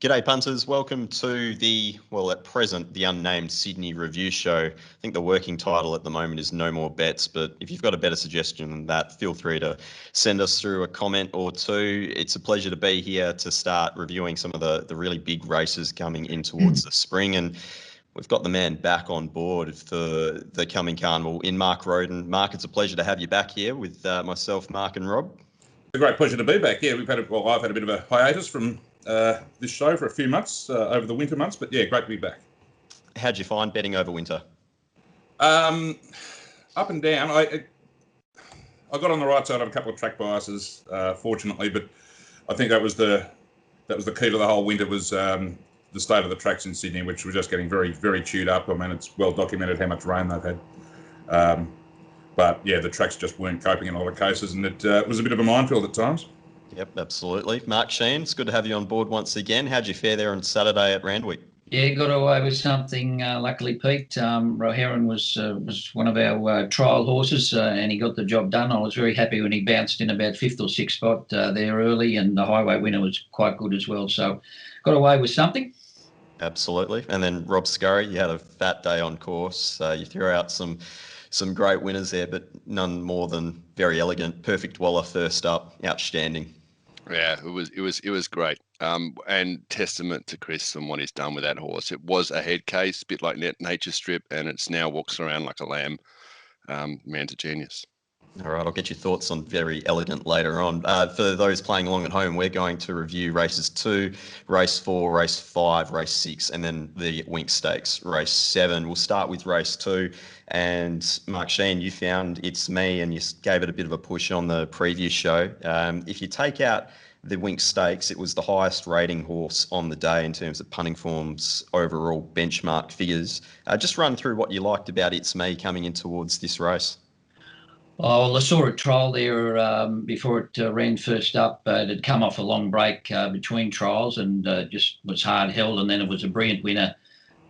G'day punters, welcome to at present, the unnamed Sydney Review Show. I think the working title at the moment is No More Bets, but if you've got a better suggestion than that, feel free to send us through a comment or two. It's a pleasure to be here to start reviewing some of the really big races coming in towards the spring, and we've got the man back on board for the coming carnival in Mark Rhoden. Mark, it's a pleasure to have you back here with myself, Mark and Rob. It's a great pleasure to be back. Yeah, I've had a bit of a hiatus from this show for a few months over the winter months, but yeah, great to be back. How'd you find betting over winter? Up and down. I got on the right side of a couple of track biases, fortunately, but I think that was the key to the whole winter was the state of the tracks in Sydney, which were just getting very, very chewed up. I mean, it's well documented how much rain they've had. But yeah, the tracks just weren't coping in a lot of cases, and it was a bit of a minefield at times. Yep, absolutely. Mark Shean, it's good to have you on board once again. How'd you fare there on Saturday at Randwick? Yeah, got away with something. Luckily, Pete. Roheron was one of our trial horses, and he got the job done. I was very happy when he bounced in about fifth or sixth spot there early, and the highway winner was quite good as well. So, got away with something. Absolutely. And then Rob Scurry, you had a fat day on course. You threw out some great winners there, but none more than very elegant. Perfect Waller first up, outstanding. Yeah, it was great. And testament to Chris and what he's done with that horse. It was a head case, a bit like Nature Strip, and it's now walks around like a lamb. Man's a genius. All right, I'll get your thoughts on very elegant later on. For those playing along at home, we're going to review races 2, race 4, race 5, race 6, and then the Winx Stakes, race 7. We'll start with race 2. And Mark Shean, you found It's Me, and you gave it a bit of a push on the previous show. If you take out the Winx Stakes, it was the highest rating horse on the day in terms of Punting Form's overall benchmark figures. Just run through what you liked about It's Me coming in towards this race. Oh, well, I saw a trial there before it ran first up. It had come off a long break between trials and just was hard held, and then it was a brilliant winner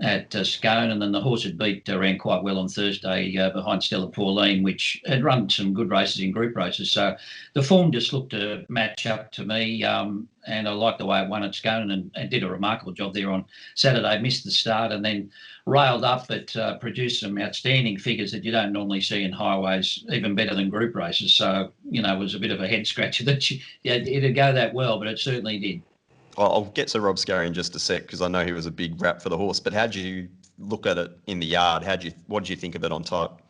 at Scone, and then the horse it beat ran quite well on Thursday behind Stella Pauline, which had run some good races in group races. So the form just looked to match up to me, and I liked the way it won at Scone and did a remarkable job there on Saturday. Missed the start and then railed up, but produced some outstanding figures that you don't normally see in highways, even better than group races. So, it was a bit of a head scratcher that it'd go that well, but it certainly did. I'll get to Rob Scurry in just a sec because I know he was a big rap for the horse. But how'd you look at it in the yard? What did you think of it on top?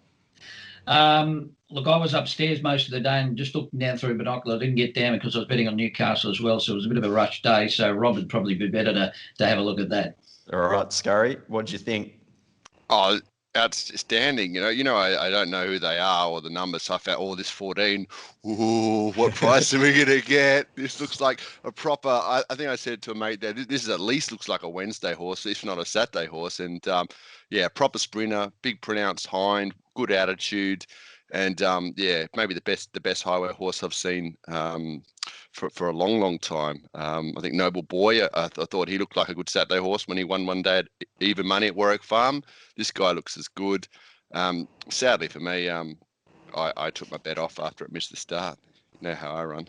Look, I was upstairs most of the day and just looking down through a binocular. I didn't get down because I was betting on Newcastle as well, so it was a bit of a rush day. So Rob would probably be better to have a look at that. All right, Scurry, what did you think? Oh, outstanding. I don't know who they are or the numbers. So I found, this 14. Ooh, what price are we going to get? This looks like a proper, I think I said to a mate that this is at least looks like a Wednesday horse, if not a Saturday horse. And proper sprinter, big pronounced hind, good attitude. And maybe the best highway horse I've seen for a long, long time. I think Noble Boy, I thought he looked like a good Saturday horse when he won one day at even money at Warwick Farm. This guy looks as good. Sadly for me, I took my bet off after it missed the start. You know how I run.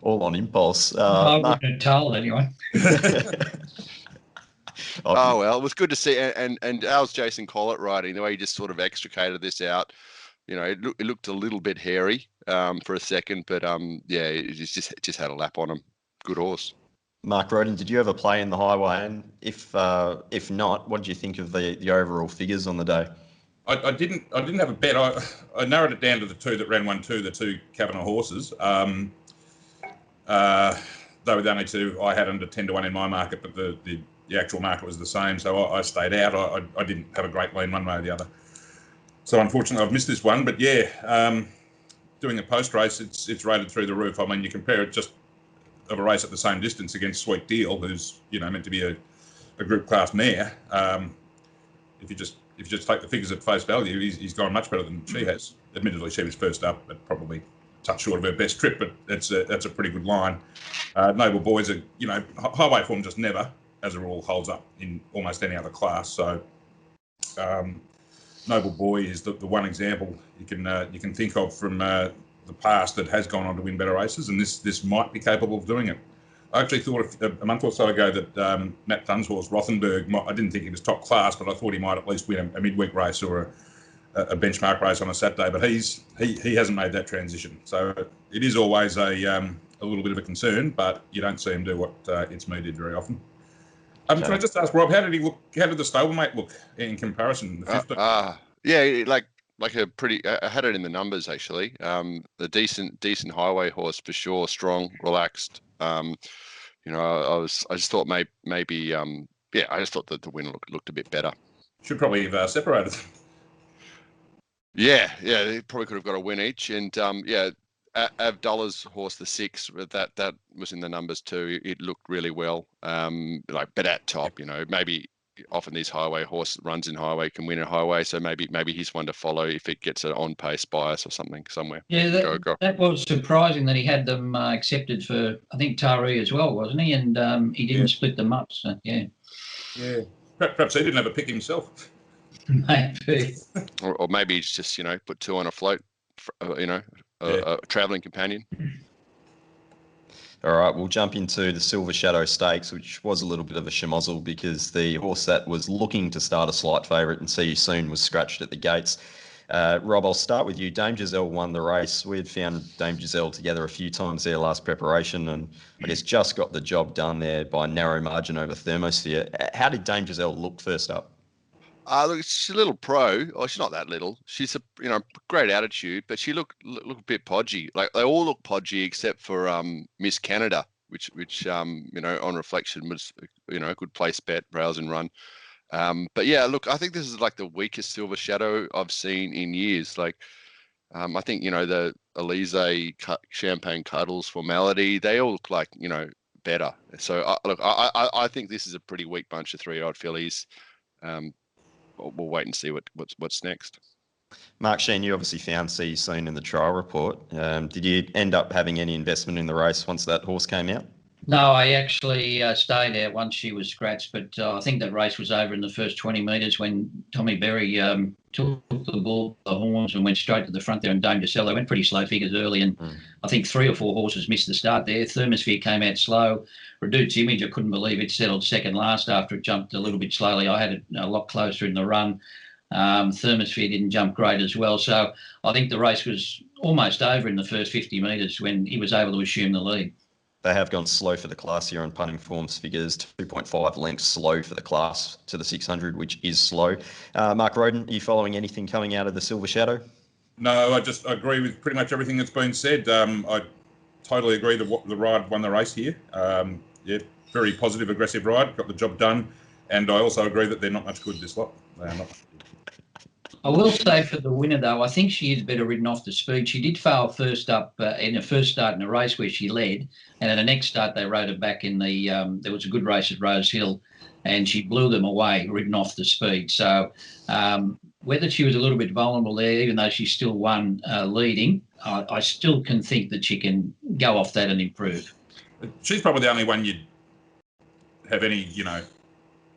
All on impulse. I wouldn't have told anyway. Oh, well, it was good to see. And how's Jason Collett riding? The way he just sort of extricated this out. It looked a little bit hairy for a second, but it just had a lap on him. Good horse. Mark Rhoden, did you ever play in the highway? And if not, what did you think of the overall figures on the day? I didn't have a bet. I narrowed it down to the two that ran 1-2, the two Kavanagh horses. They were the only two I had under 10-1 in my market, but the actual market was the same, so I stayed out. I didn't have a great lean one way or the other. So unfortunately, I've missed this one. But doing a post race, it's rated through the roof. I mean, you compare it just of a race at the same distance against Sweet Deal, who's meant to be a group class mare. If you just take the figures at face value, he's gone much better than she has. Admittedly, she was first up, but probably a touch short of her best trip. But that's a pretty good line. Noble Boys are highway form just never, as a rule, holds up in almost any other class. So Noble Boy is the one example you can think of from the past that has gone on to win better races, and this might be capable of doing it. I actually thought a month or so ago that Matt Dunn's horse, Rothenberg, I didn't think he was top class, but I thought he might at least win a midweek race or a benchmark race on a Saturday. But he hasn't made that transition. So it is always a little bit of a concern, but you don't see him do what It's Me did very often. Can I just ask, Rob, how did he look? How did the stablemate look in comparison? Yeah, like a pretty. I had it in the numbers actually. A decent highway horse for sure, strong, relaxed. I just thought maybe I just thought that the winner looked a bit better. Should probably have separated. Yeah, they probably could have got a win each, and Abdullah's horse, the 6, that was in the numbers too. It looked really well, but at top, maybe often these highway horse runs in highway can win a highway, so maybe he's one to follow if it gets an on pace bias or something somewhere. Yeah, that was surprising that he had them accepted for, I think, Taree as well, wasn't he? And he didn't split them up. So yeah. Perhaps he didn't have a pick himself. Maybe. Or maybe he's just put 2 on a float, a travelling companion. All right, we'll jump into the Silver Shadow Stakes, which was a little bit of a schmozzle because the horse that was looking to start a slight favourite and See You Soon was scratched at the gates. Rob, I'll start with you. Dame Giselle won the race. We had found Dame Giselle together a few times there last preparation and I guess just got the job done there by a narrow margin over Thermosphere. How did Dame Giselle look first up? Look, she's a little pro. Oh, she's not that little. She's a great attitude, but she looked a bit podgy. Like they all look podgy except for Miss Canada, which on reflection was a good place bet, browse and run. But yeah, look, I think this is like the weakest Silver Shadow I've seen in years. Like I think the Elise Champagne Cuddles Formality, they all look like better. So I think this is a pretty weak bunch of 3-year-old fillies. We'll wait and see what's next. Mark Shean, you obviously found See You Soon in the trial report. Did you end up having any investment in the race once that horse came out? No, I actually stayed out once she was scratched, but I think that race was over in the first 20 metres when Tommy Berry took the bull, the horns, and went straight to the front there. And Dame Giselle, they went pretty slow figures early, and I think 3 or 4 horses missed the start there. Thermosphere came out slow. Redute's Image, I couldn't believe it settled second last after it jumped a little bit slowly. I had it a lot closer in the run. Thermosphere didn't jump great as well. So I think the race was almost over in the first 50 metres when he was able to assume the lead. They have gone slow for the class here on Punting Form's figures, 2.5 lengths slow for the class to the 600, which is slow. Mark Rhoden, are you following anything coming out of the Silver Shadow? No, I agree with pretty much everything that's been said. I totally agree that the ride won the race here. Very positive, aggressive ride, got the job done. And I also agree that they're not much good this lot. They are not. I will say for the winner, though, I think she is better ridden off the speed. She did fail first up in her first start in the race where she led, and at the next start they rode her back in the there was a good race at Rose Hill, and she blew them away, ridden off the speed. So whether she was a little bit vulnerable there, even though she still won leading, I still can think that she can go off that and improve. She's probably the only one you'd have any,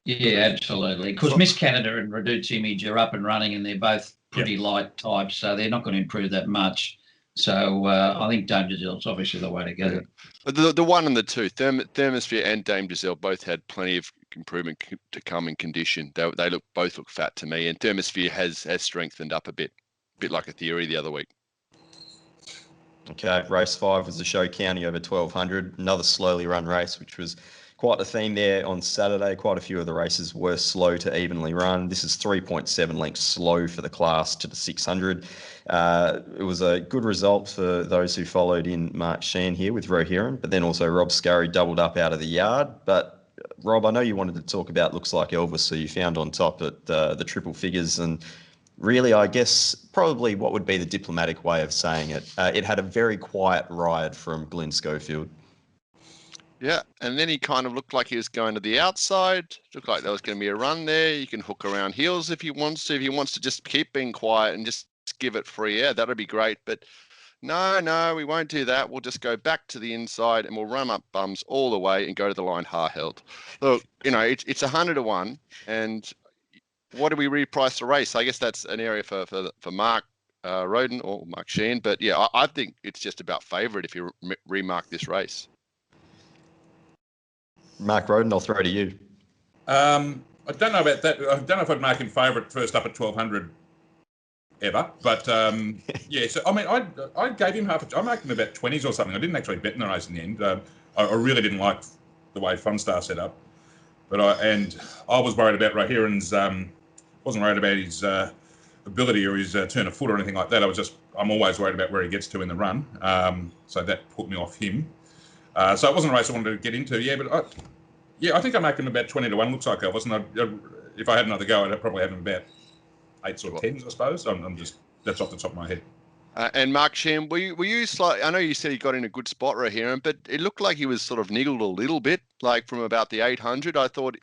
Yeah, absolutely. Because Miss Canada and Redute's Image are up and running, and they're both pretty light types, so they're not going to improve that much. So I think Dame Giselle's obviously the way to go. Yeah. The 1 and the 2, Thermosphere and Dame Giselle, both had plenty of improvement to come in condition. They both look fat to me, and Thermosphere has strengthened up a bit like a Theory the other week. Okay, race 5 was the Show County over 1200, another slowly run race, which was quite a theme there on Saturday. Quite a few of the races were slow to evenly run. This is 3.7 lengths slow for the class to the 600. It was a good result for those who followed in Mark Shean here with Rohiran, but then also Rob Scurry doubled up out of the yard. But Rob, I know you wanted to talk about Looks Like Elvis, who you found on top at the triple figures. And really, I guess probably what would be the diplomatic way of saying it, it had a very quiet ride from Glenn Schofield. Yeah, and then he kind of looked like he was going to the outside. Looked like there was going to be a run there. You can hook around heels if he wants to. If he wants to just keep being quiet and just give it free air, that'd be great. But no, we won't do that. We'll just go back to the inside and we'll run up bums all the way and go to the line hard-held. Look, it's 100-1, and what do we reprice the race? I guess that's an area for Mark Rhoden or Mark Shean. But yeah, I think it's just about favourite if you remark this race. Mark Rhoden, I'll throw to you. I don't know about that. I don't know if I'd mark him favourite first up at 1,200 ever, but yeah. So I mean, I gave him I marked him about 20s or something. I didn't actually bet in the race in the end. I really didn't like the way Funstar set up, but I was worried about Rohiran's. Wasn't worried about his ability or his turn of foot or anything like that. I'm always worried about where he gets to in the run. So that put me off him. So it wasn't a race I wanted to get into. Yeah, but I think I marked him about 20 to 1. Looks like I wasn't. If I had another go, I'd probably have him about 8s or 10s, I suppose. I'm just, that's off the top of my head. And Mark Shean, were you slightly? I know you said he got in a good spot right here, but it looked like he was sort of niggled a little bit, like from about the 800. I thought,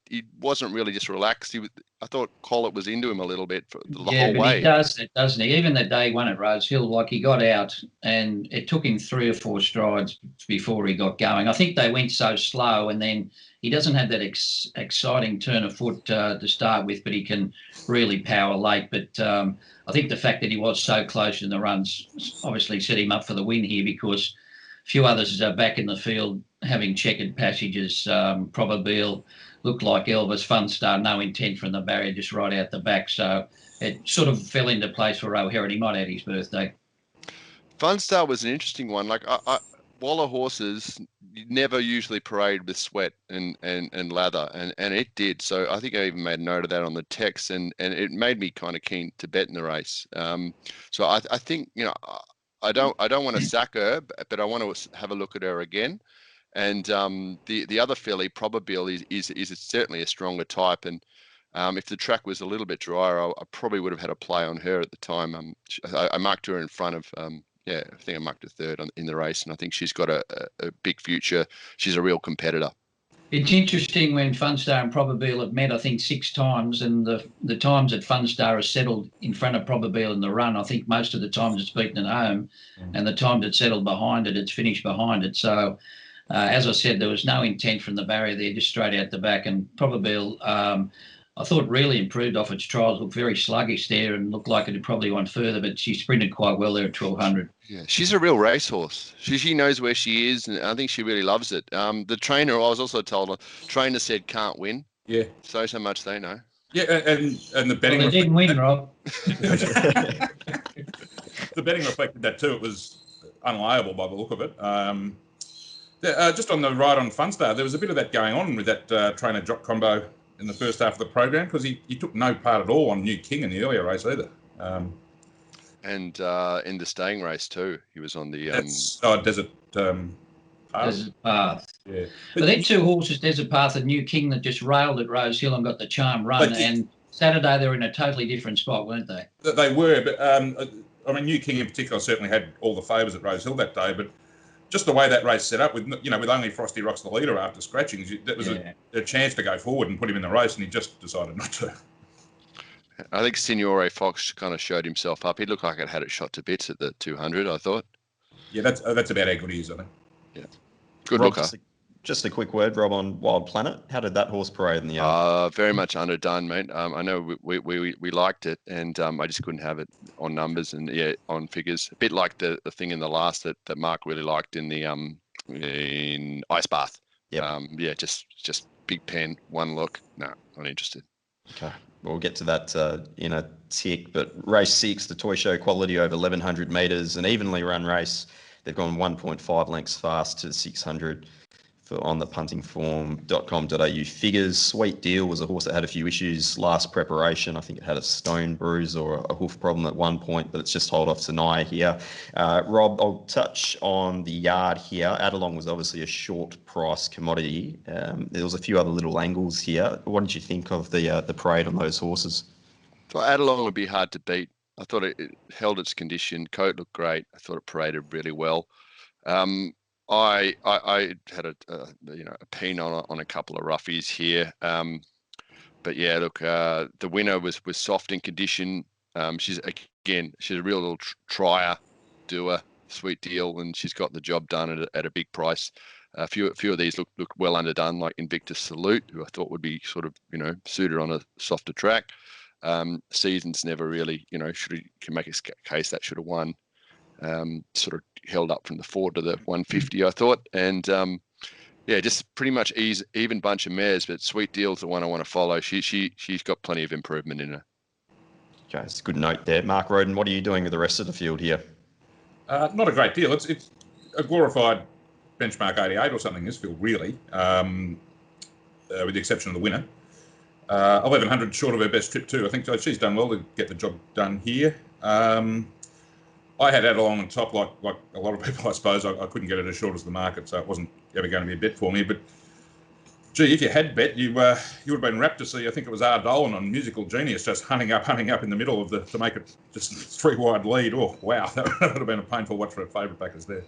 he wasn't really just relaxed. I thought Collett was into him a little bit for the whole way. He does it, doesn't he? Even the day one at Rose Hill, like he got out and it took him 3 or 4 strides before he got going. I think they went so slow, and then he doesn't have that exciting turn of foot to start with, but he can really power late. But I think the fact that he was so close in the runs obviously set him up for the win here, because a few others are back in the field having checkered passages. Probabile looked like Elvis, Funstar, no intent from the barrier, just right out the back. So it sort of fell into place for O'Hara. He might have his birthday. Funstar was an interesting one. Like Waller horses never usually parade with sweat and lather, and it did. So I think I even made a note of that on the text, and it made me kind of keen to bet in the race. So I think, I don't want to sack her, but I want to have a look at her again. And the other filly, Probabile, is certainly a stronger type. And if the track was a little bit drier, I probably would have had a play on her at the time. I marked her in front of, I think I marked her third in the race, and I think she's got a big future. She's a real competitor. It's interesting when Funstar and Probabile have met, I think, 6 times, and the times that Funstar has settled in front of Probabile in the run, I think most of the times it's beaten at home, and the times it's settled behind it, it's finished behind it. So, as I said, there was no intent from the barrier there, just straight out the back. And Probabile, I thought really improved off its trials, looked very sluggish there and looked like it had probably won further, but she sprinted quite well there at 1,200. Yeah, she's a real racehorse. She knows where she is, and I think she really loves it. The trainer, I was also told, trainer said can't win. Yeah. So much they know. Yeah, and the betting... Well, they didn't win, Rob. The betting reflected that too. It was unliable by the look of it. Just on the ride on Funstar, there was a bit of that going on with that trainer drop combo in the first half of the program, because he took no part at all on New King in the earlier race either. And in the staying race too, he was on the Desert Path. Desert Path. Yeah, but then 2 horses, Desert Path and New King, that just railed at Rose Hill and got the charm run. And Saturday they were in a totally different spot, weren't they? They were, but I mean, New King in particular certainly had all the favours at Rose Hill that day, but just the way that race set up, with only Frosty Rocks the leader after scratchings, that was a chance to go forward and put him in the race, and he just decided not to. I think Signore Fox kind of showed himself up. He looked like it had it shot to bits at the 200, I thought. Yeah, that's about how good he is, I think. Yeah. Good Rob, looker. Just a quick word, Rob, on Wild Planet. How did that horse parade in the yard? Very much underdone, mate. I know we liked it, and I just couldn't have it on numbers and on figures. A bit like the thing in the last that Mark really liked in the in Ice Bath. Yeah. Just big pen, one look. No, not interested. Okay. We'll get to that in a tick. But race 6, the Toy Show quality over 1,100 metres, an evenly run race. They've gone 1.5 lengths fast to 600 on the puntingform.com.au figures. Sweet Deal was a horse that had a few issues last preparation. I think it had a stone bruise or a hoof problem at one point, but it's just hold off Sanaya here. Rob, I'll touch on the yard here. Adelong was obviously a short price commodity. There was a few other little angles here. What did you think of the parade on those horses? So Adelong would be hard to beat. I thought it held its condition. Coat looked great. I thought it paraded really well. I had a peen on a couple of roughies here, but yeah, look, the winner was soft in condition. She's a real little trier, doer, Sweet Deal, and she's got the job done at a big price. A few of these look well underdone, like Invictus Salute, who I thought would be sort of suited on a softer track. Seasons never really can make a case that should have won. Sort of held up from the 4 to the 150, I thought, and Yeah, just pretty much even bunch of mares, but Sweet Deal's the one I want to follow. She's got plenty of improvement in her. Okay, it's a good note there. Mark Rhoden, what are you doing with the rest of the field here? Not a great deal. It's a glorified benchmark 88 or something, this field, really, with the exception of the winner. 1100 short of her best trip too. I think she's done well to get the job done here. I had Adelong on top, like a lot of people, I suppose. I couldn't get it as short as the market, so it wasn't ever going to be a bet for me. But gee, if you had bet, you would have been rapt to see. I think it was R. Dolan on Musical Genius, just hunting up in the middle of to make it just 3-wide lead. Oh wow, that would have been a painful watch for a favourite backers there.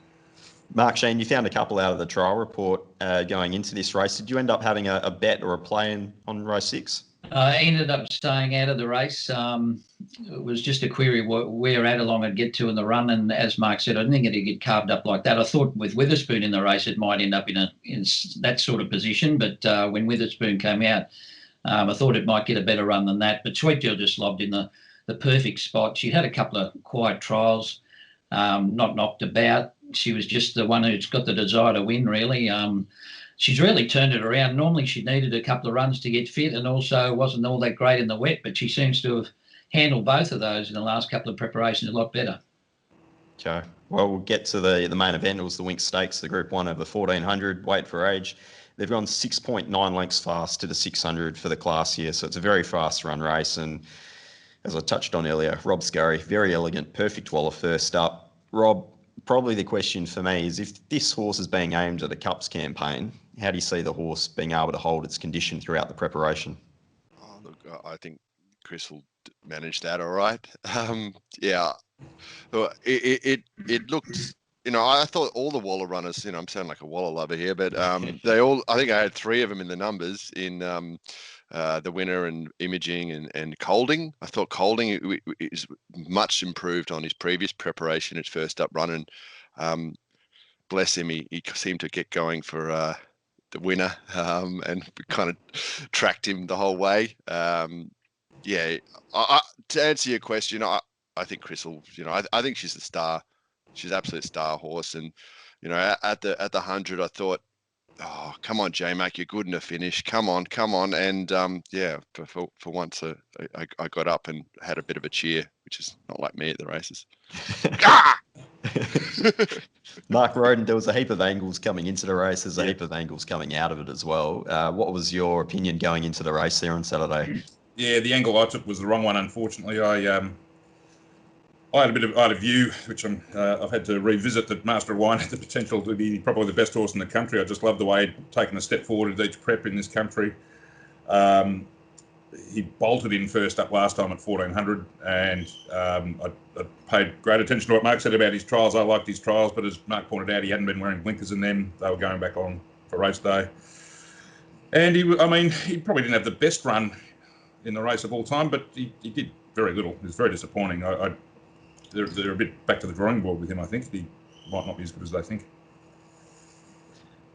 Mark, Shean, you found a couple out of the trial report going into this race. Did you end up having a bet or a play on race 6? I ended up staying out of the race. It was just a query where Adelong I'd get to in the run, and as Mark said, I didn't think it'd get carved up like that. I thought with Witherspoon in the race, it might end up in that sort of position, but when Witherspoon came out, I thought it might get a better run than that. But Sweet Deal just lobbed in the perfect spot. She had a couple of quiet trials, not knocked about. She was just the one who's got the desire to win, really. She's really turned it around. Normally she needed a couple of runs to get fit and also wasn't all that great in the wet, but she seems to have handled both of those in the last couple of preparations a lot better. Okay. Well, we'll get to the main event. It was the Winx Stakes, the Group 1 over 1400, weight for age. They've gone 6.9 lengths fast to the 600 for the class here, so it's a very fast run race. And as I touched on earlier, Rob Scurry, very elegant, perfect waller first up. Rob, probably the question for me is if this horse is being aimed at a Cups campaign, how do you see the horse being able to hold its condition throughout the preparation? Oh, look, I think Chris will manage that all right. Yeah, it looked, I thought all the Waller runners, I'm sounding like a Waller lover here, but they all, I think I had 3 of them in the numbers in the winner and Imaging and Colding. I thought Colding is much improved on his previous preparation, his first up run, and bless him, he seemed to get going for the winner and kind of tracked him the whole way. Yeah, to answer your question, I think Chris will, I think she's the star. She's absolute star horse. And, at the 100, I thought, oh, come on, J-Mac, you're good in the finish. Come on. And yeah, for once, I got up and had a bit of a cheer, which is not like me at the races. Mark Rhoden, there was a heap of angles coming into the race. There's a heap of angles coming out of it as well. What was your opinion going into the race there on Saturday? Yeah, the angle I took was the wrong one, unfortunately. I had a view, which I've had to revisit, that Master of Wine had the potential to be probably the best horse in the country. I just love the way he'd taken a step forward at each prep in this country. He bolted in first up last time at 1400, and I paid great attention to what Mark said about his trials. I liked his trials, but as Mark pointed out, he hadn't been wearing blinkers in them. They were going back on for race day. And he probably didn't have the best run in the race of all time, but he did very little. It was very disappointing. They're a bit back to the drawing board with him, I think. He might not be as good as they think.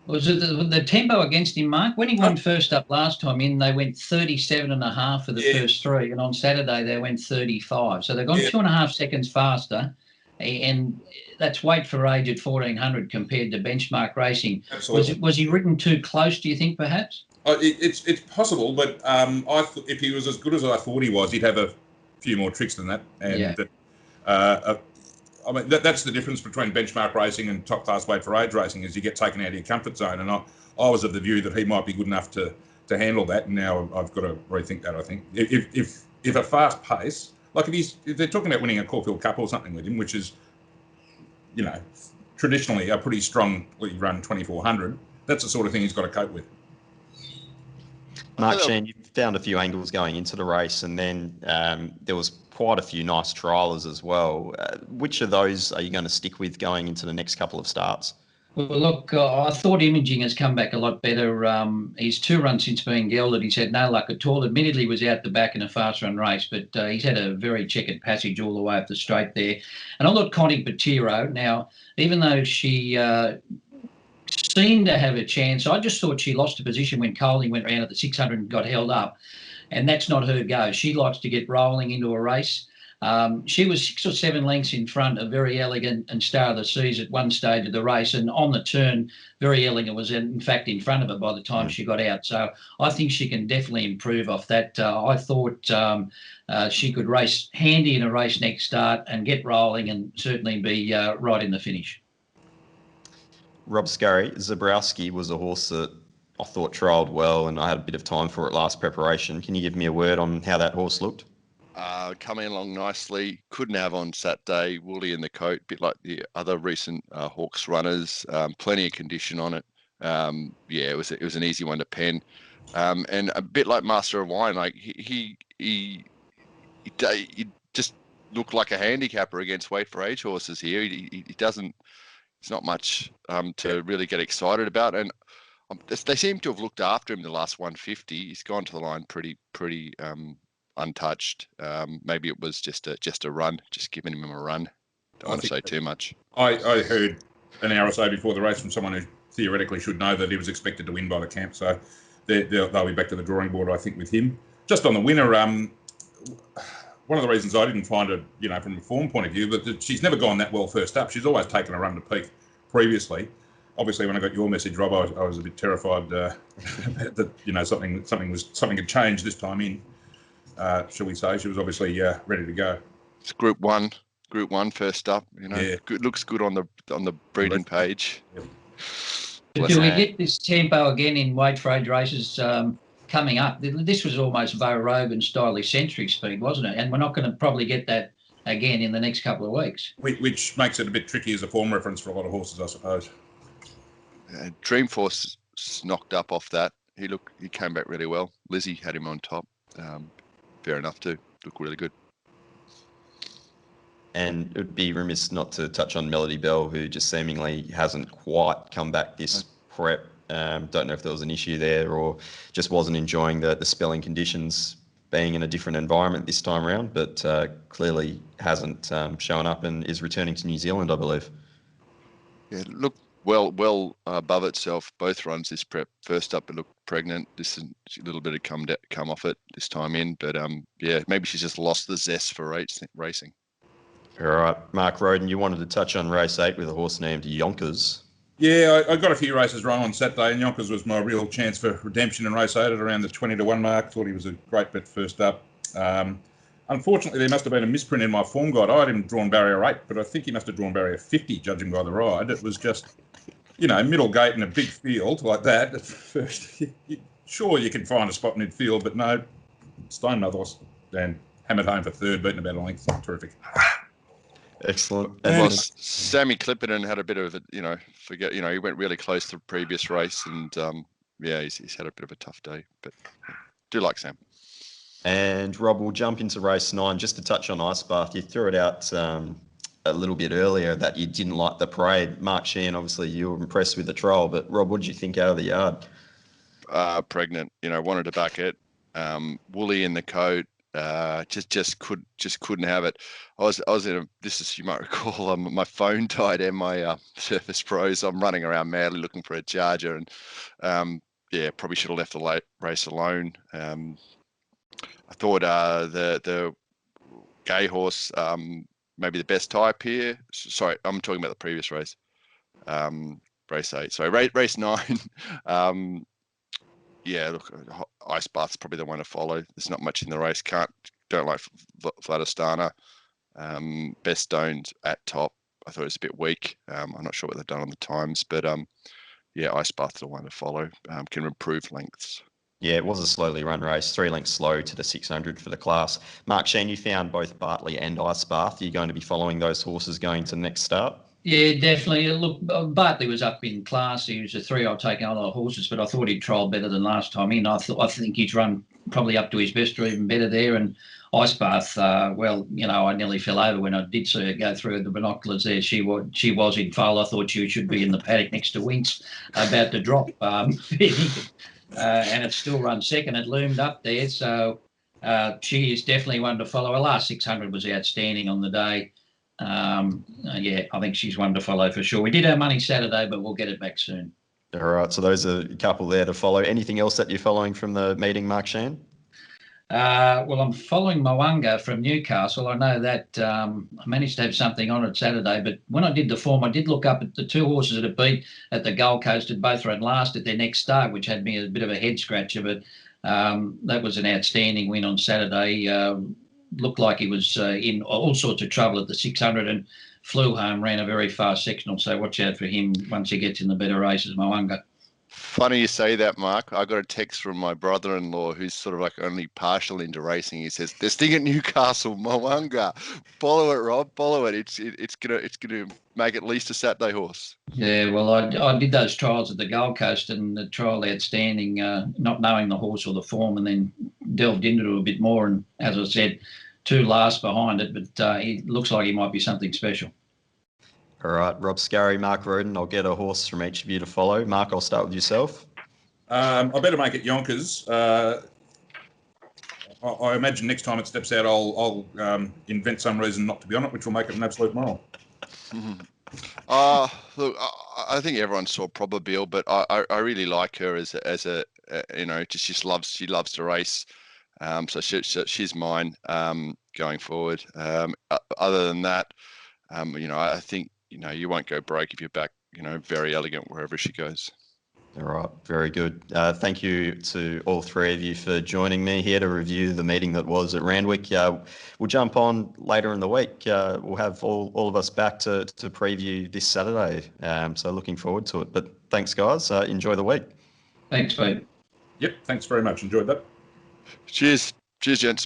Was it the tempo against him, Mark? When he won first up last time in, they went 37.5 for the first 3, and on Saturday they went 35. So they've gone 2.5 seconds faster, and that's weight for age at 1400 compared to benchmark racing. Absolutely. Was he ridden too close, do you think, perhaps? It's possible, but if he was as good as I thought he was, he'd have a few more tricks than that. And that's the difference between benchmark racing and top class weight for age racing, is you get taken out of your comfort zone. And I was of the view that he might be good enough to handle that. And now I've got to rethink that, I think. If a fast pace, like if they're talking about winning a Caulfield Cup or something with him, which is, traditionally a pretty strongly run 2400, that's the sort of thing he's got to cope with. Mark Shean, you found a few angles going into the race, and then there was quite a few nice trialers as well. Which of those are you going to stick with going into the next couple of starts? Well, look, I thought Imaging has come back a lot better. His 2 runs since being gelded, he's had no luck at all. Admittedly, was out the back in a fast run race, but he's had a very checkered passage all the way up the straight there. And I thought Connie Patiro, now, even though she seemed to have a chance, I just thought she lost a position when Colding went around at the 600 and got held up. And that's not her go. She likes to get rolling into a race. She was 6 or 7 lengths in front of Very Elegant and Star of the Seas at one stage of the race, and on the turn, Very Elegant was in fact in front of her by the time she got out. So I think she can definitely improve off that. I thought she could race handy in a race next start and get rolling and certainly be right in the finish. Rob Scurry, Zabrowski was a horse that I thought trialled well, and I had a bit of time for it last preparation. Can you give me a word on how that horse looked? Coming along nicely. Couldn't have on Saturday. Woolly in the coat, a bit like the other recent Hawks runners. Plenty of condition on it. It was an easy one to pen, and a bit like Master of Wine. Like he just looked like a handicapper against weight for age horses here. He doesn't. It's not much to really get excited about, and they seem to have looked after him the last 150. He's gone to the line pretty untouched. Maybe it was just a run, just giving him a run. Don't want to say too much. I heard an hour or so before the race from someone who theoretically should know that he was expected to win by the camp. So they'll be back to the drawing board, I think, with him. Just on the winner, one of the reasons I didn't find her, from a form point of view, but she's never gone that well first up. She's always taken a run to peak previously. Obviously, when I got your message, Rob, I was a bit terrified that something had changed this time in. Shall we say? She was obviously ready to go. It's Group One first up. Good, looks good on the breeding page. Yep. Do we get this tempo again in weight for age races coming up? This was almost Bo Rogan style eccentric speed, wasn't it? And we're not going to probably get that again in the next couple of weeks. Which makes it a bit tricky as a form reference for a lot of horses, I suppose. Dreamforce knocked up off that. He came back really well. Lizzie had him on top. Fair enough too. Look really good. And it would be remiss not to touch on Melody Bell, who just seemingly hasn't quite come back this prep. Don't know if there was an issue there or just wasn't enjoying the spelling conditions being in a different environment this time around, but clearly hasn't shown up and is returning to New Zealand, I believe. Yeah, look well above itself. Both runs this prep. First up, it looked pregnant. This is a little bit of come off it this time in, but maybe she's just lost the zest for racing. All right, Mark Rhoden, you wanted to touch on race 8 with a horse named Yonkers. Yeah, I got a few races wrong on Saturday, and Yonkers was my real chance for redemption in race 8 at around the 20-1 mark. Thought he was a great bet first up. Unfortunately, there must have been a misprint in my form guide. I had him drawn barrier 8, but I think he must have drawn barrier 50, judging by the ride. It was just, middle gate in a big field like that. At first, sure, you can find a spot in midfield, but no, Stone Mothers and hammered home for third, beaten about a length. Terrific. Excellent. Well, Sammy Clipperton had a bit of he went really close to the previous race, and he's had a bit of a tough day, but do like Sam. And Rob, we'll jump into race 9 just to touch on Ice Bath. You threw it out a little bit earlier that you didn't like the parade. Mark Shean, obviously you were impressed with the trial, but Rob, what did you think out of the yard? Pregnant, wanted to back it. Woolly in the coat. Just couldn't have it. I was in you might recall, my phone died and my Surface Pros. I'm running around madly looking for a charger, and probably should have left the race alone. I thought the Gay horse, maybe the best type here. Sorry, I'm talking about the previous race, race 8. Sorry, race 9. Look, Ice Bath's probably the one to follow. There's not much in the race. Don't like Vladistana. Best Stones at top. I thought it was a bit weak. I'm not sure what they've done on the times, but Ice Bath's the one to follow. Can improve lengths. Yeah, it was a slowly run race, 3 lengths slow to the 600 for the class. Mark Shean, you found both Bartley and Ice Bath. Are you going to be following those horses going to the next start? Yeah, definitely. Look, Bartley was up in class. He was a 3 I've taken on a lot of horses, but I thought he'd trialled better than last time in. I think he's run probably up to his best or even better there. And Ice Bath, I nearly fell over when I did see her go through the binoculars there. She was in foal. I thought she should be in the paddock next to Winx, about to drop. And it still run second. It loomed up there. So she is definitely one to follow. Her last 600 was outstanding on the day. I think she's one to follow for sure. We did our money Saturday, but we'll get it back soon. All right, so those are a couple there to follow. Anything else that you're following from the meeting, Mark Shean? Well, I'm following Mwanga from Newcastle. I know that I managed to have something on it Saturday, but when I did the form, I did look up at the two horses that had beat at the Gold Coast had both run last at their next start, which had me a bit of a head scratcher, but that was an outstanding win on Saturday. Looked like he was in all sorts of trouble at the 600 and flew home, ran a very fast sectional, so watch out for him once he gets in the better races, Mwanga. Funny you say that, Mark. I got a text from my brother-in-law who's sort of like only partial into racing. He says, "This thing at Newcastle, Mwanga. Follow it, Rob. Follow it. It's gonna make at least a Saturday horse." Yeah, well, I did those trials at the Gold Coast, and the trial outstanding, not knowing the horse or the form, and then delved into it a bit more. And as I said, two last behind it, but he looks like he might be something special. All right, Rob Scurry, Mark Rhoden. I'll get a horse from each of you to follow. Mark, I'll start with yourself. I better make it Yonkers. I imagine next time it steps out, I'll invent some reason not to be on it, which will make it an absolute mile. Look, I think everyone saw Probabile, but I really like her as a she loves to race. So she's mine going forward. Other than that, I think you won't go broke if you're back. Very elegant wherever she goes. All right, very good. Thank you to all three of you for joining me here to review the meeting that was at Randwick. We'll jump on later in the week. We'll have all of us back to preview this Saturday. So looking forward to it. But thanks, guys. Enjoy the week. Thanks, Pete. Yep, thanks very much. Enjoyed that. Cheers, gents.